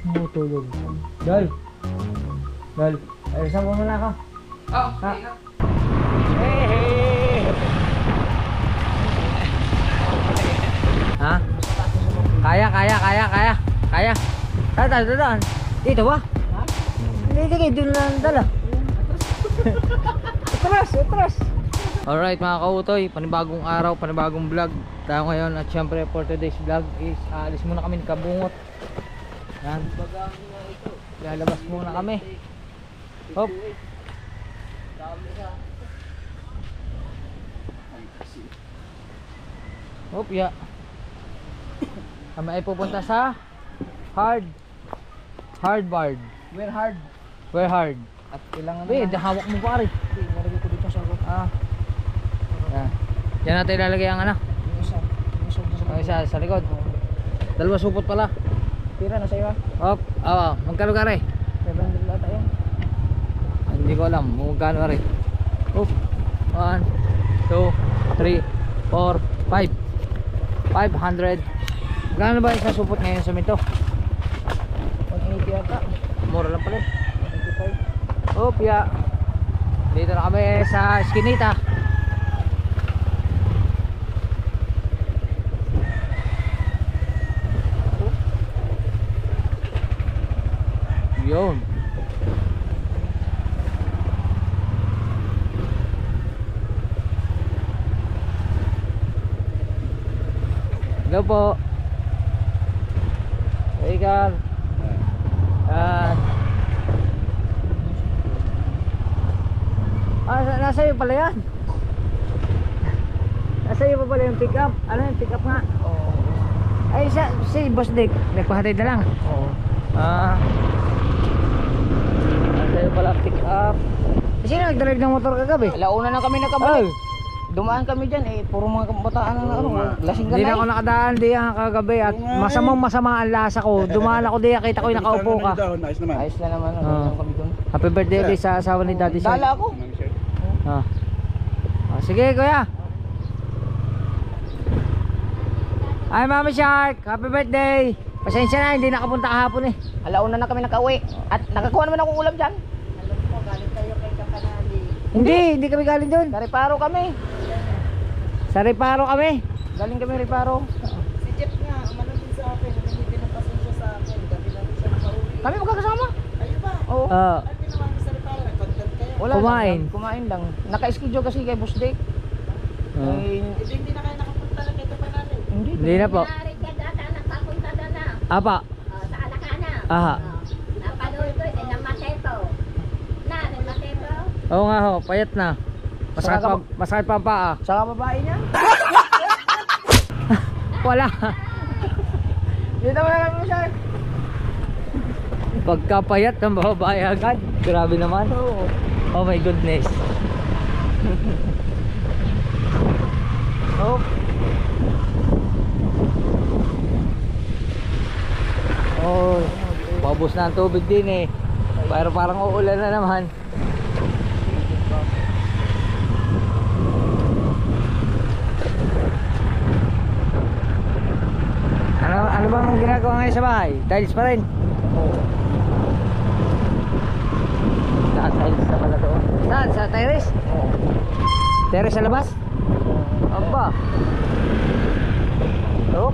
Tumutulog. Dol. Dol. Ay, saan mo muna ako? Oh, Ha? hey. Ha? Kaya. Dadaan. Dito ba? Ha? Hindi, doon lang dala. Atras. Alright mga kautoy, panibagong araw, panibagong vlog tayo ngayon. At syempre for today's vlog is alis muna kami ng Kabungot. Yan. Lalabas muna kami. Hop. Hop, ya. Kami ay pupunta sa Hardbard. Where hard? At kailangan Hawak mo pare. Nalagay ko dito sa ako. Yan. Yan natin ilalagay ang ano. Ang isa sa likod. Dalawa supot pala. Tira na sa'yo. Hop. Magkano ka rin? 700 lata yan. Hindi ko alam. Magkano ka rin? Hop. 1, 2, 3, 4, 5. 500. Magkano ba isang supot ngayon sa minto? 180 yata. Mura lang pala. 185. Hop, ya. Dito na kami sa Eskinita. Yun. Hello po. Ikaw. Nasa iyo pala yan. Nasa iyo pa pala yung pick up. Ano yung pick up nga? Oo. Ay, si Boss Dick, nagpahatid na lang. Oo. Nasa iyo pala pick up. Sino nag-drive ng motor kagabi? Alauna na kami nakabalik. Dumaan kami dyan puro mga kabataan na lasing ka Hindi na ako nakadaan diyan kagabi at masama ang lasa ko. Dumaan ako diyan, kita ko yung nakaupo ka. Ayos na naman. Kami doon. Happy birthday ulit sa asawa ni Daddy Shark. Dala ako. Sige kuya. Ay Mama Shark, happy birthday. Pasensya na, hindi nakapunta kahapon eh. Alauna na kami nakauwi. At nakakuha naman akong ulam dyan. Hindi kami galing doon. Sa Reparo kami. Sa Reparo kami. Galing kami Reparo. Si Jeff nga, umano din sa akin, hindi pinapasin siya sa akin, gabi namin siya nakauwi. Kami magkakasama. Ayun ba? Oo. Ay, pinawa niya sa reparo, nag-content kayo. Wala Kumain. lang, kumain lang. Naka-schedule kasi kay Boss Dick. Hindi na kayo nakapunta lang kayo pa natin. Hindi na po. Maaari ka data nagpapunta doon na. Apa. Sa Alacana. Aha. Napanood ko din ng Matepo. Ng Matepo. Oo nga ho, payat na. Masakit pa ang paa. Saka babae niya. Wala. Dito mo na lang mo siya. Pagkapayat ng babae agad. Grabe naman. Oo. Oh my goodness. Oh. Oh, paubos na ang tubig din eh. Pero parang uulan na naman. Ano bang ginagawa ngayon sa bahay? Tiles pa rin? Oo. Tiles na pala doon. Saan? Sa terrace? Oo. Terrace sa labas? Aba. Oh.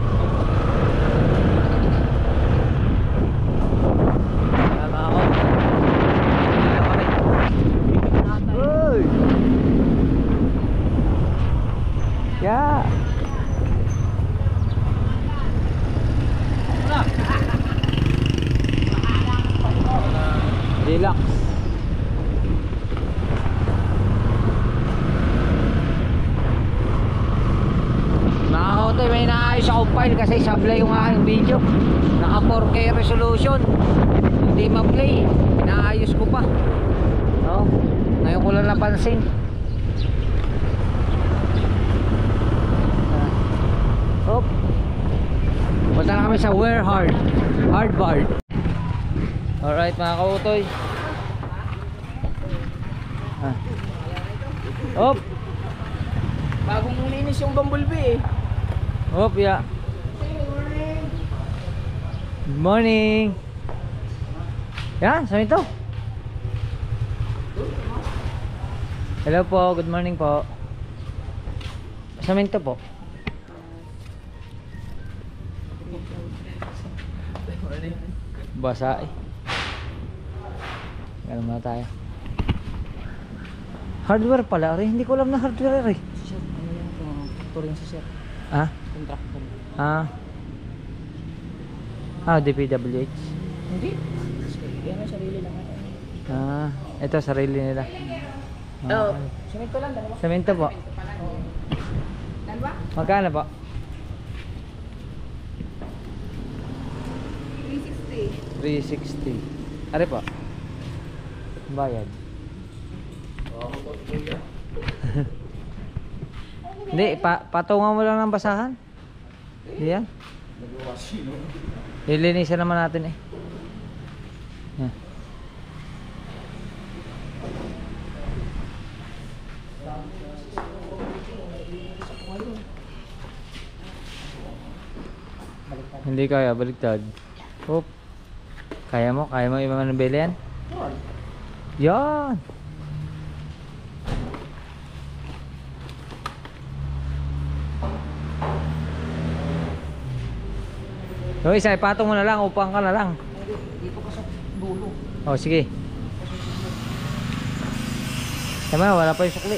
Tama ako. Uy. Yeah. Relax. Nakakautoy, may naayos akong file kasi sablay yung aking video. Naka 4K resolution. Hindi ma-play. Inaayos ko pa. No? Ngayon ko lang napansin. Hop. Punta na kami sa Hardbard. Alright mga kautoy. Hop. Bagong linis yung bumblebee eh. Hop, yeah. Good morning. Yan, saan ito? Hello po, good morning po. Samento po. Basa eh. Ganun muna tayo. Hardware pala rin. Hindi ko alam na hardware rin. Sir, ano yan? Turing sa sir. Ah? Contractor. Ah. Ah, DPWH. Hindi. Yan ang sarili lang. Ah, ito sarili nila. Oh. Simento lang, dalawa. Semento po. Dalawa? Magkano po? 360. 360. Are po? Bayad. Hindi, patungan mo lang ng basahan. Yan. Lilinisan naman natin eh. Yan. Hindi kaya, baliktad. Hop. Kaya mo i-manubela yan? Yan. So isa, ipatong mo na lang, upang ka na lang. Dito ka sa dulo. Oh, sige. Tama, wala pa yung sukli.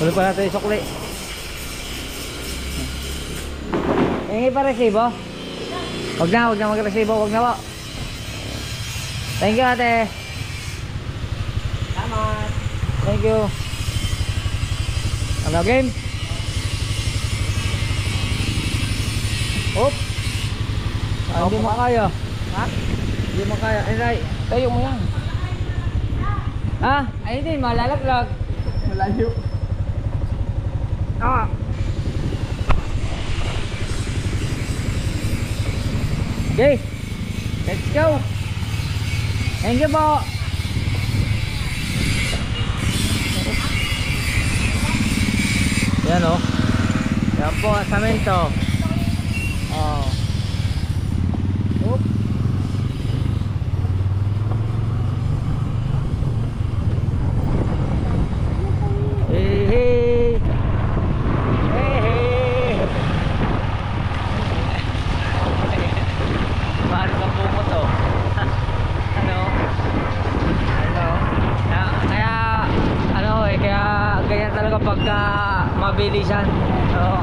Wala pa natin yung sukli. Hingi pa resibo? Huwag na mag-resibo, huwag na po. Thank you ate. Salamat. Thank you. Ano game? Oop. Ah, hindi mo kaya. Ha? Hindi mo kaya. Ay, Tayo mo yan. ah, ay hindi, malalaglag. Malayo. Ah. Okay. Let's go. Thank you po. Yan oh. Yan po, samento. Oh. Oop. Hey, hey. Hey, hey. Mahal kang bumo to. Ano? Kaya ano eh, kaya ganyan talaga pagka mabilisan. Oo.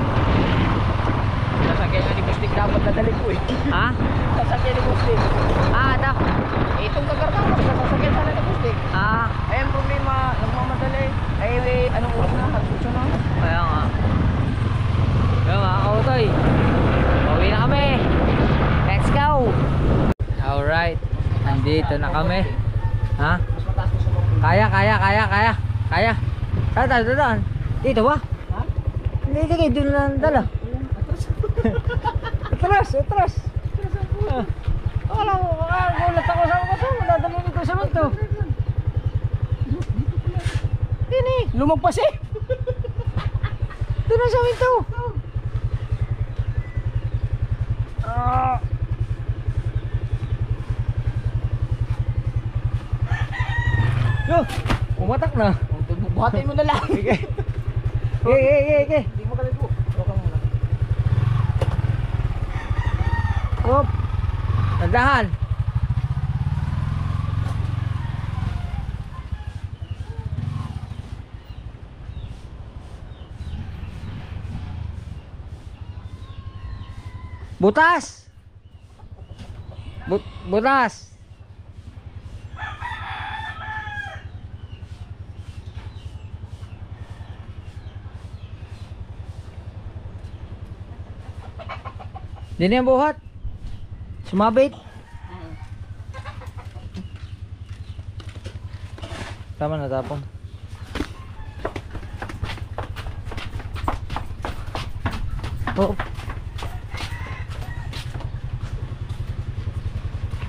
Sasakyan ni Bustik dapat dadali ko eh. Ha? Sasakyan ni Bustik. Ah, ito. Itong kagarga ko, sasakyan sana ni Bustik. Ah, Ay, ang problema, nagmamadali. Ay, anong oras na? Hagputso na. kaya nga. Kaya mga kautoy, pauwi na kami. Let's go. Alright, nandito na kami. Ha? Mas mataas ko sa mga. Kaya. Saan tayo dadaan? Dito ba? Ha? Hindi, sige, doon lang dala. Atras. Wala mo, gulat ako sa mga to. Dadalhin ito sa mga to. Dini, Lumagpas eh! doon na sa mga to. Yo, umatak na. Buhatin mo na lang. Sige. Hindi mo kaligo. Okay muna. Hop. Tandahan. Butas. Butas. Hindi na yung buhat. Sumabit. Tama na tapon. Oh.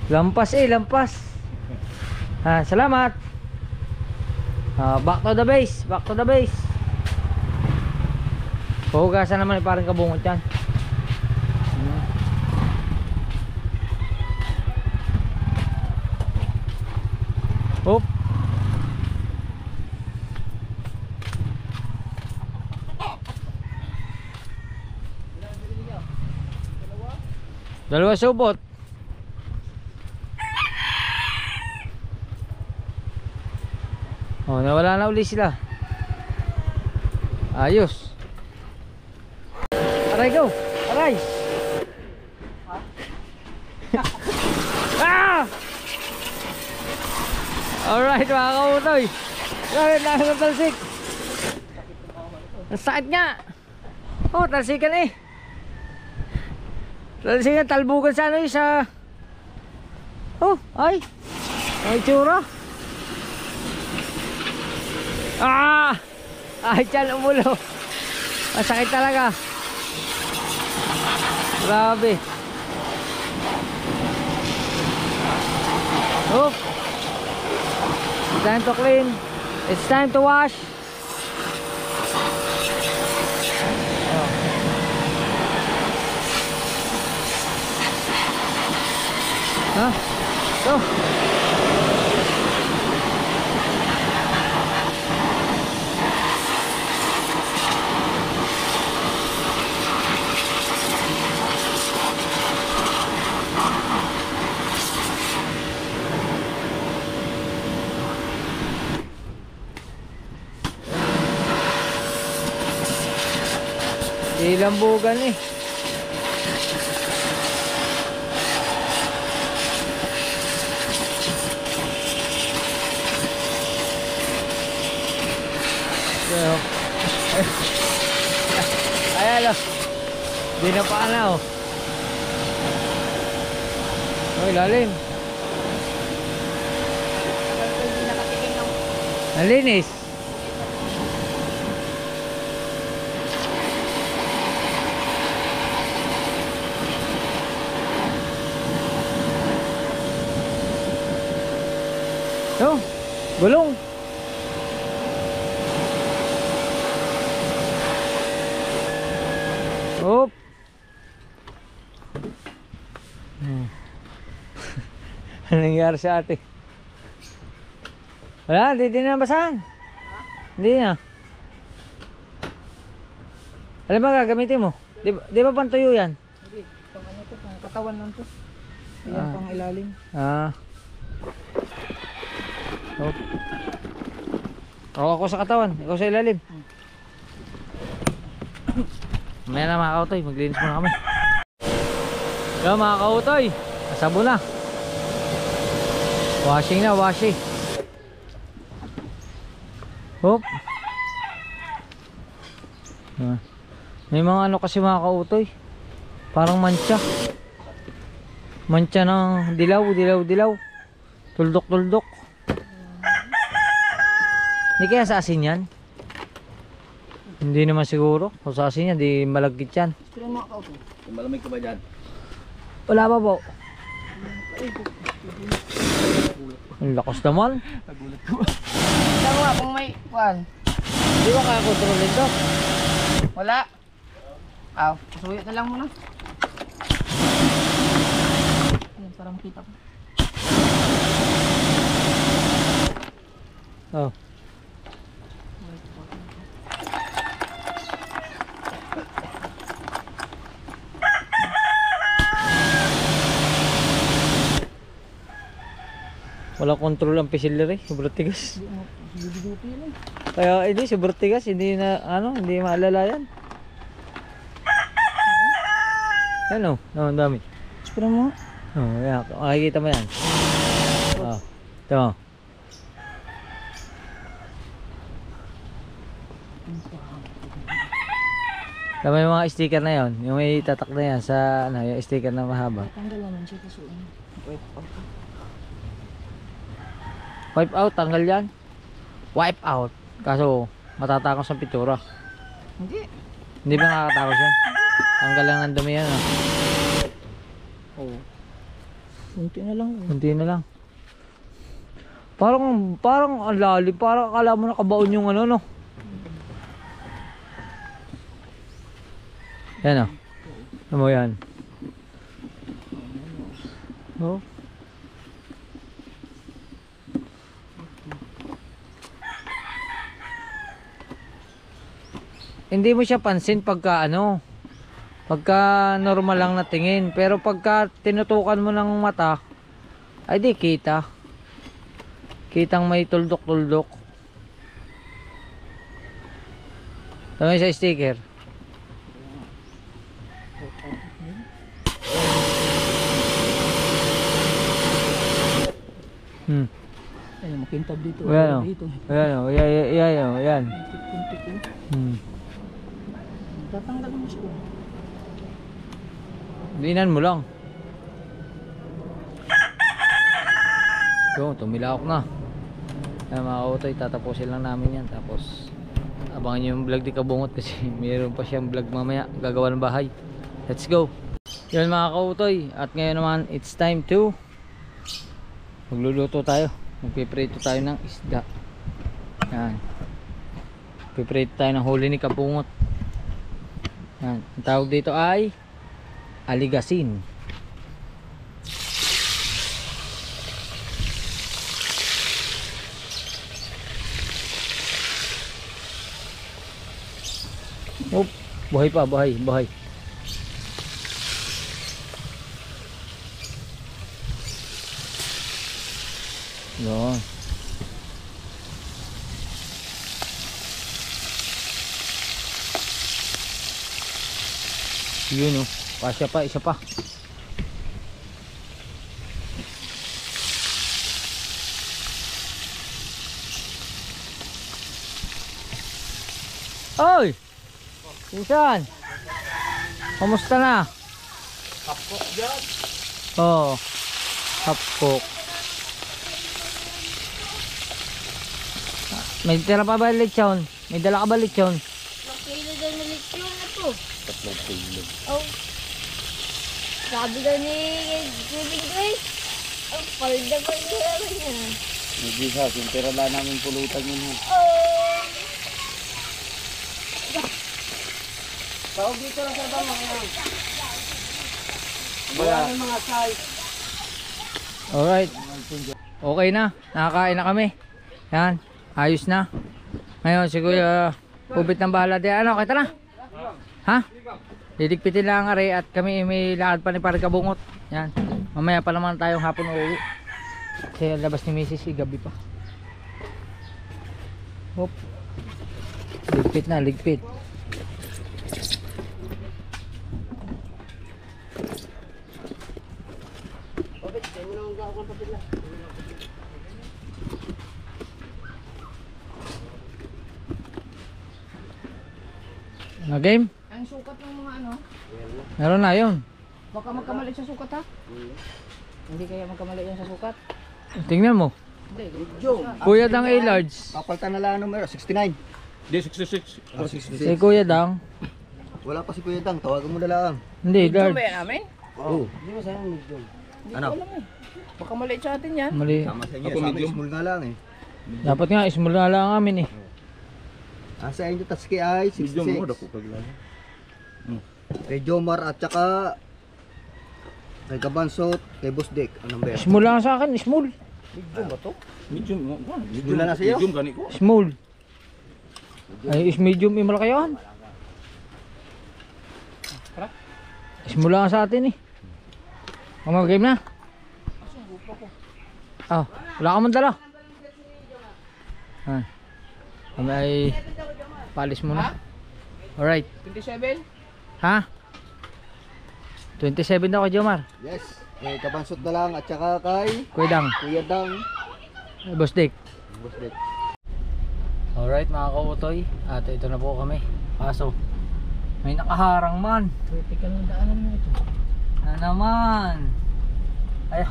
Lampas lampas. Ah, salamat. Back to the base. Puhugasan naman parang kabungot yan. Dalawa subot. Oh, nawala na uli sila. Ayos. Aray, go. Aray. Ah! Alright, mga kautoy. Grabe, dami ng talsik. Ang sakit nga. Oh, talsikan eh. Talsikan, talbukan sa ano sa... Oh, ay. Ay, tsura. Ah! Ay, tiyan, umulo. Ang sakit talaga. Grabe. Oh. It's time to clean. It's time to wash. Oh. Huh? So. Ilambugan eh. Ayan o. Di na paana o. Uy, lalim. Hindi nakatingin ng Nalinis. Oh, gulong. Op. Anong nangyari sa ate? Wala, hindi na basahan. Hindi na. Alam ba gagamitin mo? Di ba pantuyo yan? Hindi, pang ano to, pang katawan lang to. Ayan, pang ilalim. Ah. Oh. Ako sa katawan, ikaw sa ilalim. Mamaya na mga kautoy, maglinis muna kami. Yo mga kautoy, nasabo na. Washing na, washing. Hop. May mga ano kasi mga kautoy, parang mancha. Mancha ng dilaw. Tuldok. Hindi kaya sa asin yan? Hindi naman siguro. Kung sa asin yan, di malagkit yan. Pero mga kauto. Malamig ka ba dyan? Wala pa po. Ang lakas naman. Ito nga, kung may kuhan. Di ba kaya kontrolin to? Wala. Aw, suyo na lang muna. Ayan, parang kita ko. Oh. Wala control ang pisillery, sobrang tigas. Dududupi yun eh. Kaya hindi, sobrang tigas, hindi na ano, hindi maalala yan. Yan o, ang dami. Espera mo. Oh, yan, makikita mo yan. Oh, ito mo. Tama yung mga sticker na yon, yung may tatak na yan sa ano, yung sticker na mahaba. Tanggal naman siya kasi ano. Wait, okay. Wipe out, tanggal yan. Wipe out. Kaso matatakos ang pintura. Hindi. Hindi ba nakakatakos yan? Tanggal lang ng dumi yan. Oo. Kunti na lang. Kunti na lang. Parang ang lalim. Parang akala mo nakabaon yung ano no. Yan o. Ano mo yan? Oh. Hindi mo siya pansin pagka ano, Pagka normal lang na tingin. Pero pagka tinutukan mo ng mata, ay di kita. Kitang may tuldok-tuldok. Tama sa sticker. Ay, makintab dito. Ayan o. Dito. Ayan o. Ayan o. Ayan. Tatanggal mo siya. Dinan mo lang. So, tumilawak na. Ayan mga kautoy, tatapusin lang namin yan. Tapos, abangan nyo yung vlog ni Kabungot kasi mayroon pa siyang vlog mamaya. Gagawa ng bahay. Let's go. Yun mga kautoy. At ngayon naman, it's time to magluluto tayo. Magpiprito tayo ng isda. Yan. Magpiprito tayo ng huli ni Kabungot. Yan. Ang tawag dito ay aligasin. Oh, buhay pa, buhay. Yun. Yun oh. Pasya pa, isa pa. Oy! Pinsan! Kamusta na? Kapok dyan. Oo. Hapkok. May tira pa ba lechon? May dala ka ba lechon? Makilo daw na leksyon na to. 3 kilo. Oh. Sabi daw ni Julie Grace. Oh, palda pa naman yan. Hindi sa akin, pero wala namin pulutan yun. Oh. Tawag dito lang sa bang mga. Wala yung mga size. Alright. Okay na. Nakakain na kami. Yan. Ayos na. Ngayon si Kuya Pubit ng bahala din. Ano, kita na? Ha? Didikpitin lang nga rin at kami may lakad pa ni Pare Kabungot. Yan. Mamaya pa naman tayong hapon uuwi. Kasi labas ni Mrs. gabi pa. Hop. Ligpit na, ligpit. Na game? Ang sukat ng mga ano, Meron na yun. baka magkamali sa sukat ha? Hindi kaya magkamali yan sa sukat? Tingnan mo. Hindi. Kuya Dang A-large. Papalitan na lang ang numero, 69. Hindi, 66. Si Kuya Dang. Wala pa si Kuya Dang, tawagan mo na lang. Hindi, Medium large. ba yan namin? Oo. Hindi mo sa'yo medium. Hindi Ano? ko alam eh. Baka mali sa atin yan. Mali. Sama sa inyo, Ako sama medium. small nga lang eh. Dapat nga, small na lang amin eh. Sa inyo, Tatsuki ay Medium mo, 66. dako kaglaga. Kay Jomar at saka kay Kabansot, kay Boss Dick. Anong ba yan? Small lang sa akin, small. Medium ba to? Medium mo. Wala na sa'yo? Medium gani ko. Small. Ay, is medium, malaki yan. Small lang sa atin eh. Ang mga game na. Ah, wala ka man dala. Ah. Kami ay palis muna. Alright. 27? Ha? 27 daw kay Jomar. Yes. Kay Kabansot na lang at saka kay Kuya Dang. Kuya Dang. Boss Dick. Boss Dick. Alright mga kautoy. At ito na po kami. Kaso may nakaharang man. Critical na daanan mo ito. Na naman. Ay,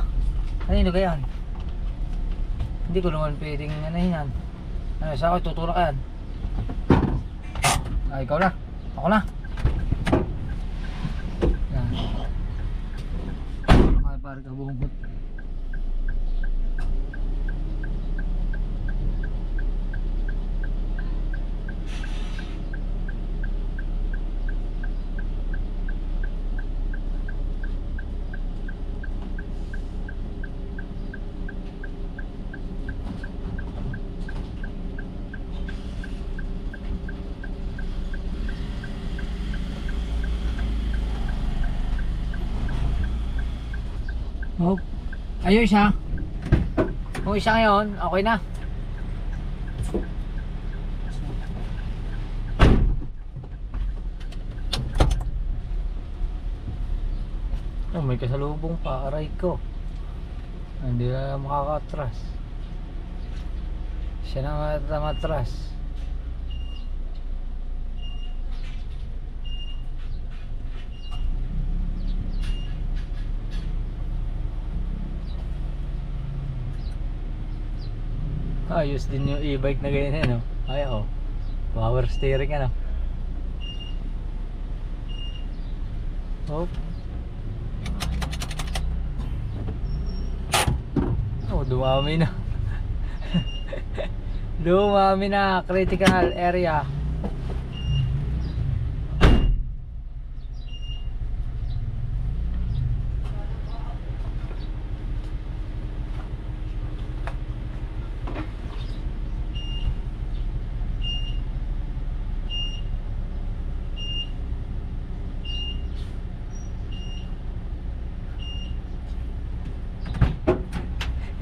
kanino gayan? Hindi ko naman pwedeng ano yan. Ano, sa akin tutulak yan. Ay, ikaw na. Ako na. Yan. Ay, Pare Kabungot. Hop. Ayun siya. Kung isa ngayon, okay na. Oh, may kasalubong pa, aray ko. Hindi na makakatras. Siya na matras. Ayos din yung e-bike na ganyan, no? Ay, oh. Power steering, ano? Hop. Oh, dumami na. Dumami na, critical area.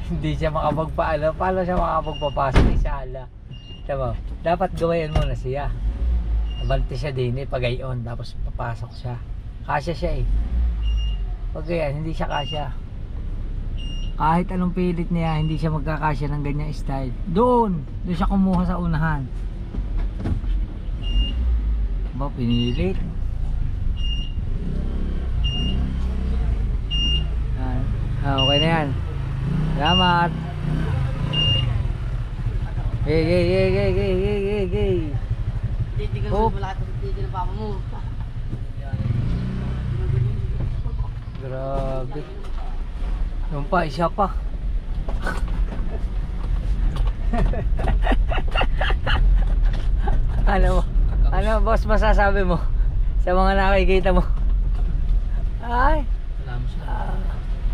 Hindi siya makapagpaano. Paano siya makapagpapasok? Isala. Diba? Dapat gawain mo na siya. Abante siya din eh. Pagayon. Tapos papasok siya. Kasya siya eh. Pag ganyan, hindi siya kasya. Kahit anong pilit niya, hindi siya magkakasya ng ganyang style. Doon siya kumuha sa unahan. Ba, pinilit. Okay na yan. Salamat. Gay. Titigil Oh. mo lahat ng titigil ng papa mo. Grabe. Yung pa, isa pa. Ano boss masasabi mo sa mga nakikita mo? Ay.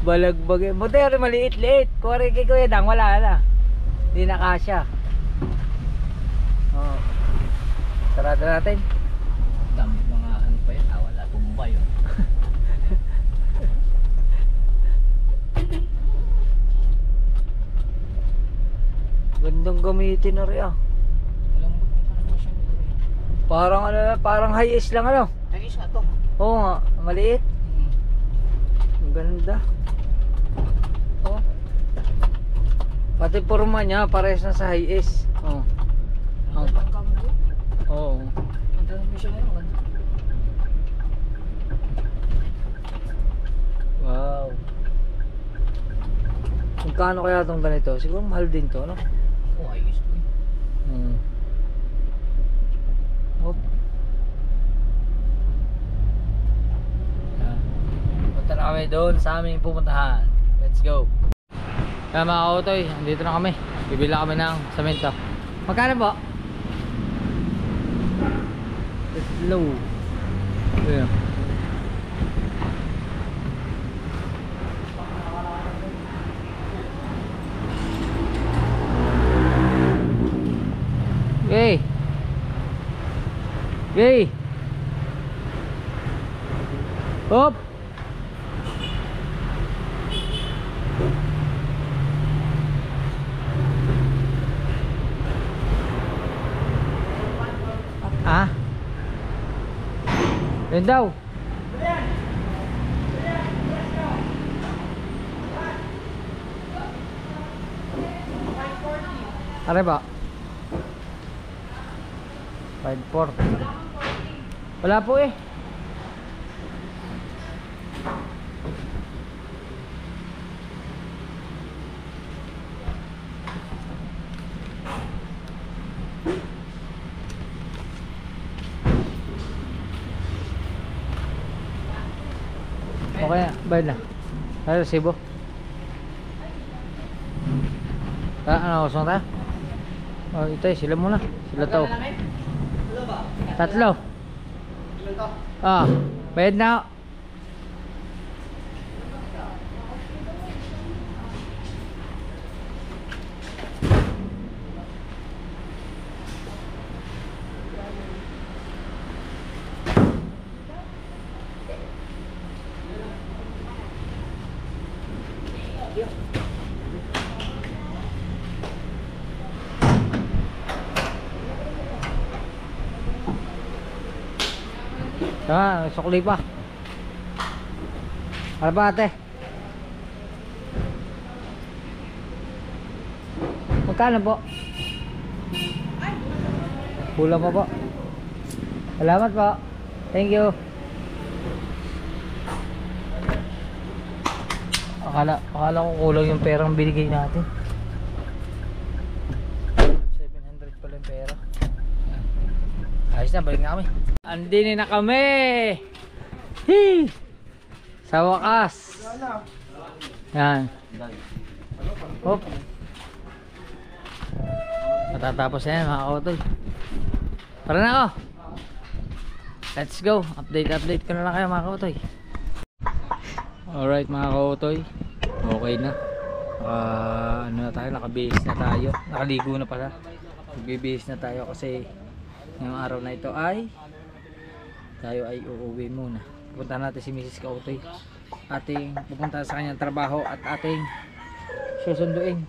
Balagbag. Buti maliit-liit. Kuwari kay Kuya Dang, wala na. Hindi na kasya. Oh. Sarado natin. Dami mga ano pa yun. Wala tumba yun. Gandang gamitin na rin ah. Walang mo siya. Parang ano, parang high-is lang ano. Ay, isa to. Oo nga, maliit. Ang ganda. Oh. Pati forma niya parehas na sa high-is. Oh. Ang kambo. Oo. Ang dami siya ngayon. Wow. Magkano kaya itong ganito? Siguro mahal din to, no? Oh, ayos to eh. Hop. Punta na kami doon sa aming pupuntahan. Let's go. Kaya mga kautoy, andito na kami. Bibila kami ng semento. Magkano po? It's low. Yeah. Okay. Okay. Hop. Ah. Yun daw. Ano ba? 540. Wala po eh. Okay na, bayad na. Ano, resibo? Ano, usong tayo? Oh, ito eh, sila muna. Sila to. Tatlo. Ah, bayad na. Tama, sukli pa. Ano ba ate? Magkano po? Kulang pa po. Salamat po. Thank you. Akala ko kulang yung perang binigay natin. 700 pala yung pera. Ayos na, balik na kami. Andini na kami. Hee! Sa wakas. Yan. Hop. Matatapos na yan mga kautoy. Para na ako. Let's go. Update ko na lang kayo mga kautoy. Alright mga kautoy. Okay na. Ano na tayo, nakabihis na tayo. Nakaligo na pala. Magbibihis na tayo kasi ngayong araw na ito ay tayo ay uuwi muna. Pupunta natin si Mrs. Kautoy. Ating pupunta sa kanyang trabaho at ating susunduin.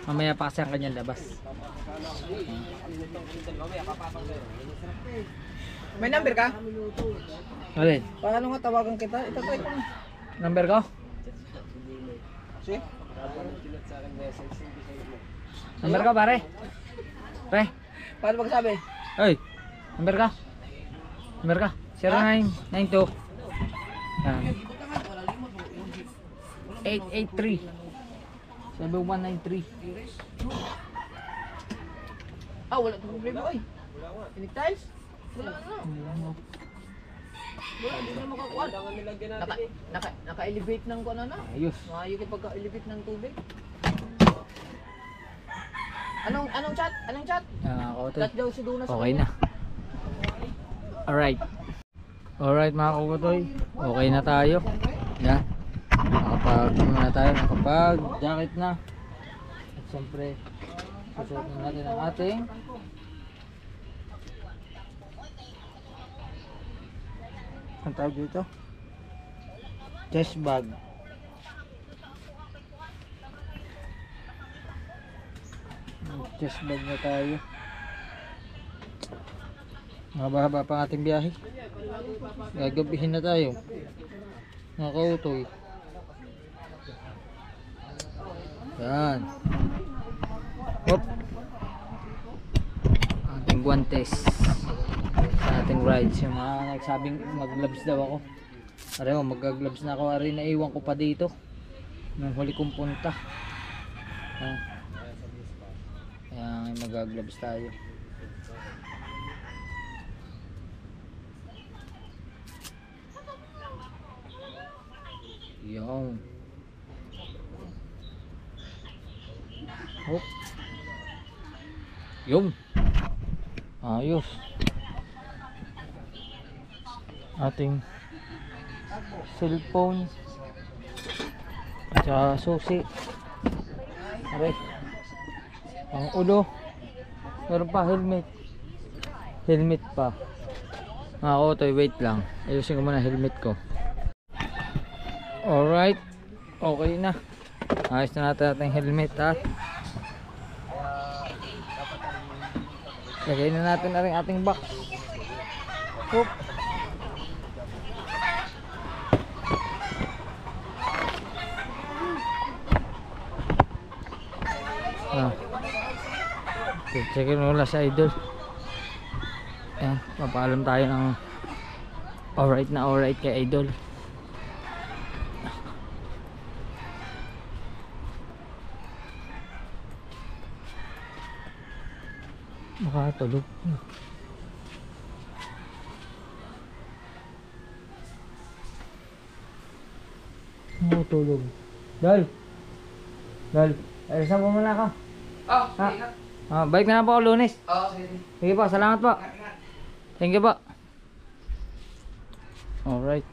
Mamaya pa kasi ang kanyang labas. May number ka? Alin? Paano nga tawagan kita? Itatry ko na. Number ko? Si? Number ko pare? Pre? Paano magsabi? Hey! Number ka? Number ka? 0992 883 7193. Ah, wala itong problema oy. Tiles? Wala na. Wala, hindi na makakuha. Naka-elevate ng kuha na. Ayos. Maayo kayo pagka-elevate ng tubig. Anong chat? Anong chat? Chat daw si Duna sa Okay na. Alright. Alright mga kukutoy. Okay na tayo. Yan. Nakapag jacket na. At syempre susuot na natin ang ating ang tawag dito, chest bag. Chest bag na tayo. Mahaba-haba pa ang ating biyahe. Gagabihin na tayo mga kautoy. Yan. Hop. Ating guantes sa ating rides. Yung mga nagsabing mag-gloves daw ako. Areho, mag-gloves na ako. Areho, naiwan ko pa dito nung huli kong punta. Kaya mag-gloves tayo. Yung hop. Yung ayos. Ating cellphone at susi. Aray, ang ulo. Meron pa helmet. Helmet pa. Mga kautoy, wait lang. Ayusin ko muna helmet ko. Alright. Okay na. Ayos na natin ating helmet at lagay na natin na rin ating box. Oop. Checkin mo lang sa idol. Ayan, papaalam tayo ng alright kay idol. Makatulog. Makatulog. Dal. Alisan po muna ako. Oh, Balik na po ako Lunes. sige. Sige po, salamat po. Thank you po. Alright.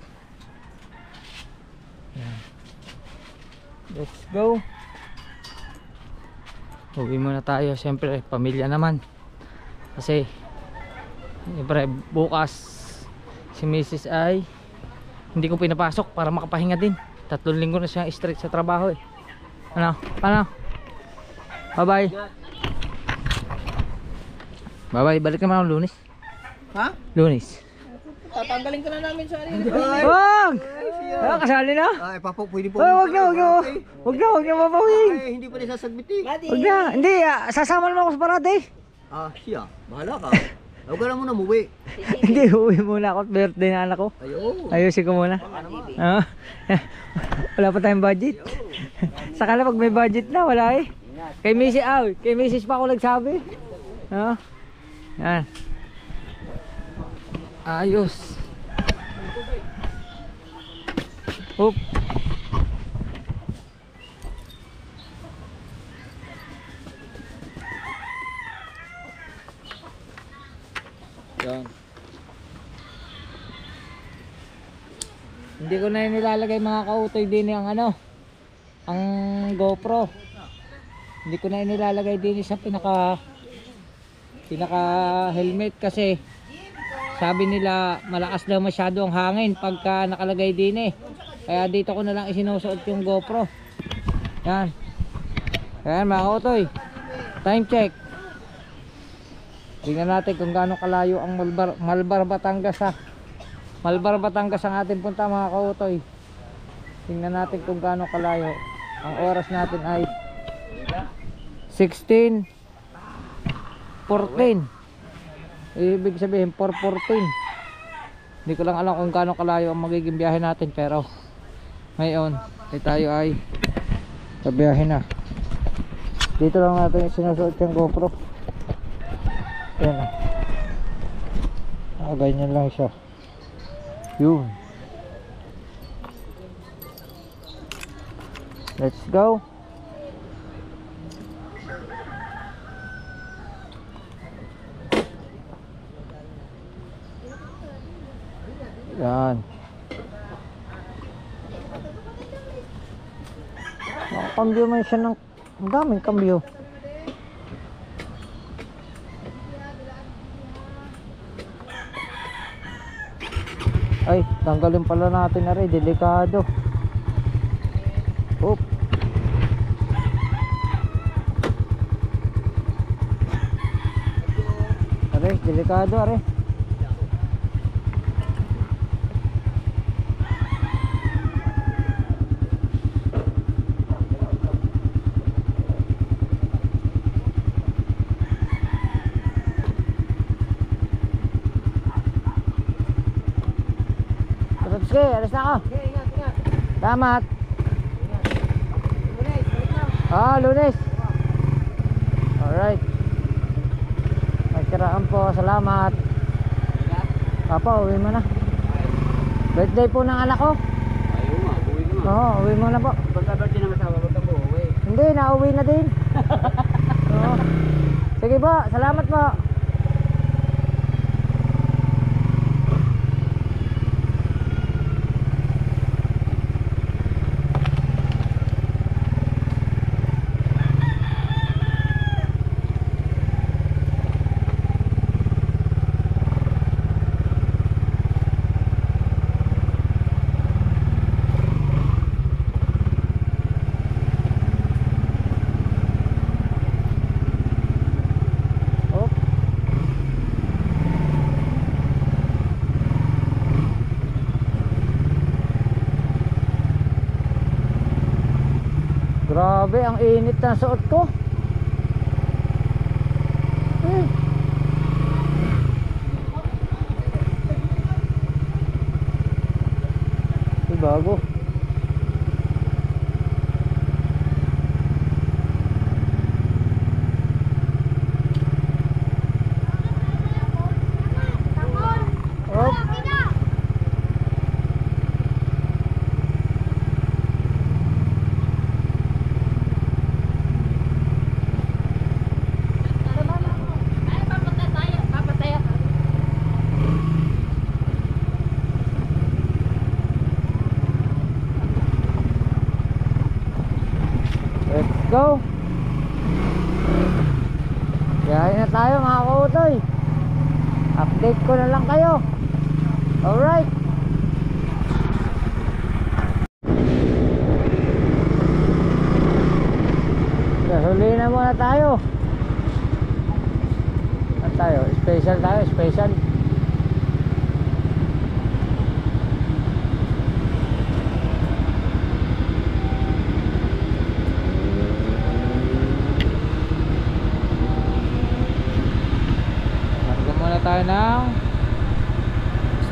Let's go. Uwi muna tayo. Siyempre, pamilya naman. Kasi, siyempre, bukas si Mrs. ay hindi ko pinapasok para makapahinga din. 3 linggo na siya straight sa trabaho eh. Ano? Bye bye. Bye-bye. Balik naman ako Lunes. Ha? Lunes. Tatanggalin ka na namin sa rin. Wag! Ah, kasali na? Ay, Papa, pwede po. Ay, wag na. Wag na mapawing. Ay, hindi pa rin sasagbitin. Wag na. Hindi, sasama naman ako sa parade. Siya, bahala ka. Huwag ka na muna umuwi. Hindi, uwi muna ako at birthday na anak ko. Ayusin ko muna. Ah. Wala pa tayong budget. Saka na pag may budget na, wala eh. Kay Mrs. pa ako nagsabi. Yan. Ayos. Oop. Yan. Hindi ko na nilalagay mga kautoy din ang ang GoPro. Hindi ko na nilalagay din sa pinaka helmet kasi sabi nila malakas daw masyado ang hangin pagka nakalagay din eh. Kaya dito ko na lang isinusuot yung GoPro. Yan. Yan mga kautoy. Time check. Tingnan natin kung gaano kalayo ang Malbar Batangas Malbar Batangas ang ating punta mga kautoy. Tingnan natin kung gaano kalayo. Ang oras natin ay 16:14. Ibig sabihin 4:14. Hindi ko lang alam kung gaano kalayo ang magiging biyahe natin, pero ngayon tayo ay sa biyahe na. Dito lang natin sinusuot yung GoPro. Yan o. Ganyan lang siya. Yun. Let's go. Yan. Nakakambyo man siya ng daming kambyo. Ay, tanggalin pala natin na rin, delikado. Oop. Are, delikado are. Sige, alas na ako. Ingat. Salamat. Lunes. Alright. Magkaraan po, salamat. Papa, uwi mo na. Birthday po ng anak ko. Ayaw nga, uwi ka nga. Oo, uwi mo na po. Pagka-birthday ng asawa, ba't mo uwi? Hindi, nauwi na din. Oo. Sige po, salamat po. Grabe, ang init ng suot ko. Bago. Oh. Let's go. Biyahe na tayo mga kautoy. Update ko na lang kayo. Alright. Huli na muna tayo. At tayo, Special tayo, special. Marga muna tayo ng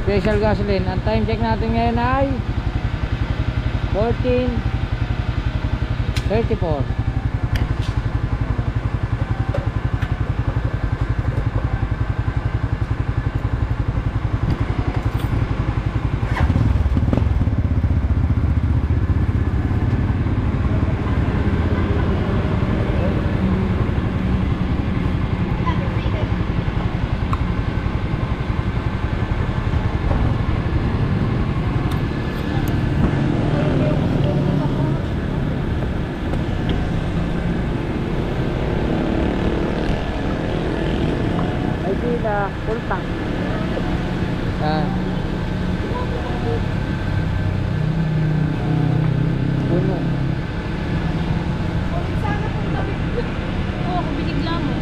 special gasoline. Ang time check natin ngayon ay 14:34. Full tank. Yan. Puno. Sana kung tabi. Oo, kung binigla mo.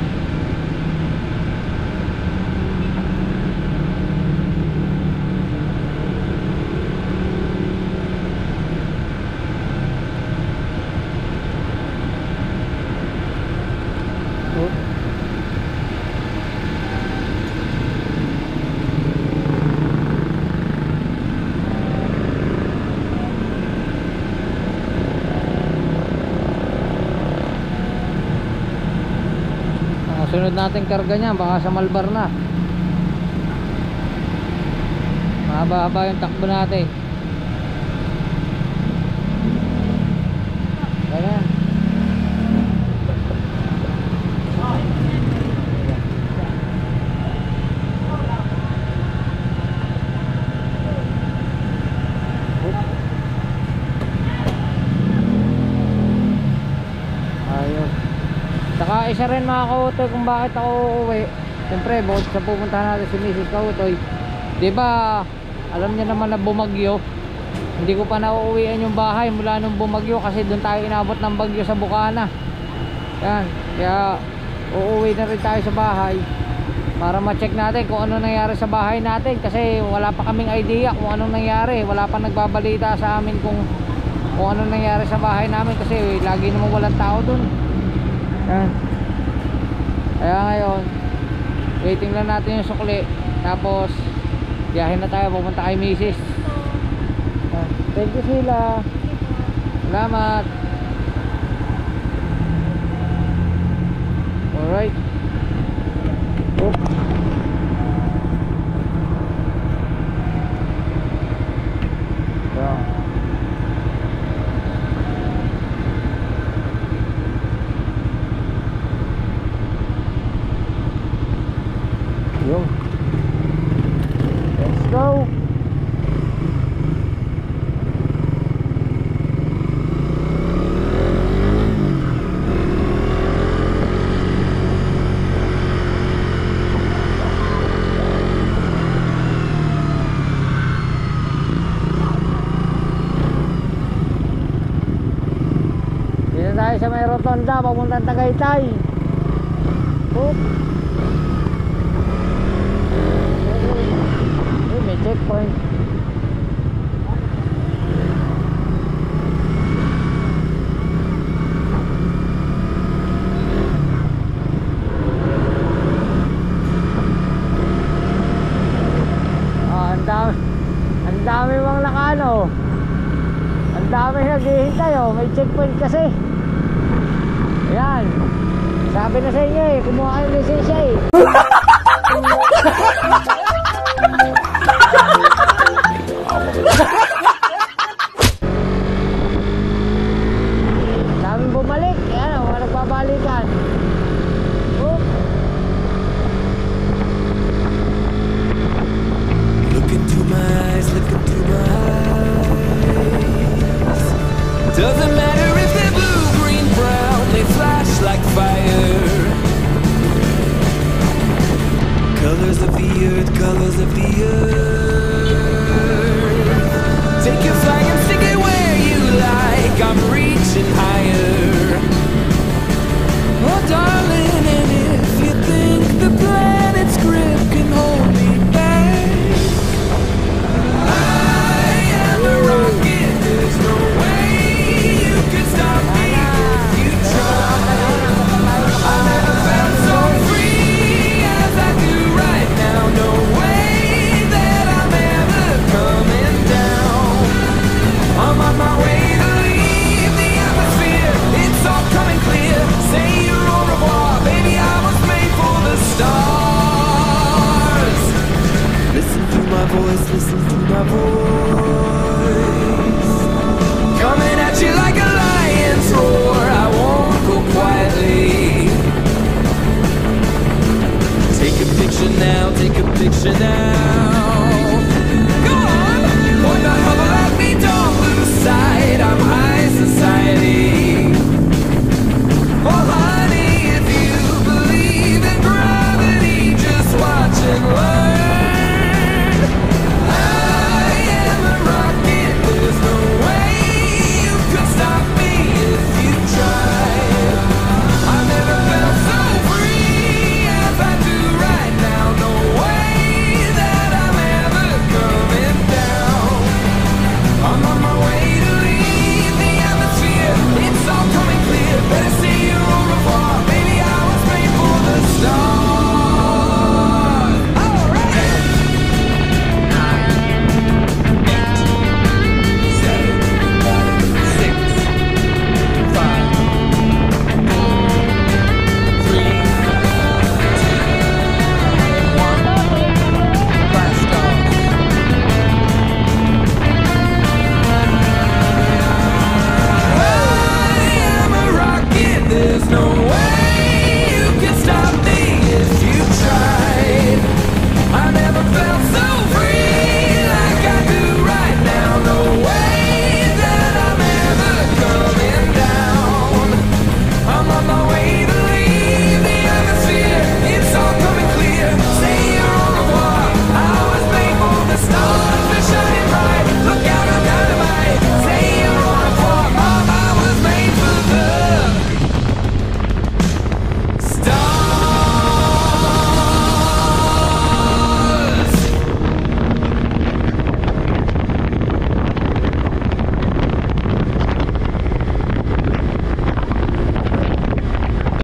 Sunod natin karga niya, baka sa Malbar na. Mahaba-haba yung takbo natin. Ganyan. Ayos. Saka isa rin mga kautoy kung bakit ako uuwi. Siyempre bukod sa pupuntahan natin si Mrs. Kautoy, diba alam niya naman na bumagyo. Hindi ko pa nauuwian yung bahay mula nung bumagyo kasi doon tayo inabot ng bagyo sa Bukana. Yan, kaya uuwi na rin tayo sa bahay para ma-check natin kung ano nangyari sa bahay natin. Kasi wala pa kaming idea kung anong nangyari. Wala pa nagbabalita sa amin kung ano nangyari sa bahay namin kasi lagi naman walang tao doon. Yan. Kaya ngayon waiting lang natin yung sukli, tapos biyahin na tayo pupunta kay Mrs. Yan. Thank you sila. Salamat. Alright. Yan. Yo. Let's go. Dito tayo sa may rotonda papuntang Tagaytay. Oop. May checkpoint. Ang dami mga nakano. Ang dami naghihintay oh. May checkpoint kasi. Ayan. Sabi na sa inyo eh, kumuha kayo ng lisensya eh. Daming bumalik. Ayan, mga nagbabalikan. Oh. Look into my eyes, look into my eyes. Doesn't matter if they're blue, green, brown, they flash like fire. Colors of the earth, colors of the earth. Take your flag and stick it where you like. I'm reaching higher. Oh darling, and if you think the planet's grim, my voice, listen to my voice. Coming at you like a lion's roar, I won't go quietly. Take a picture now, take a picture now.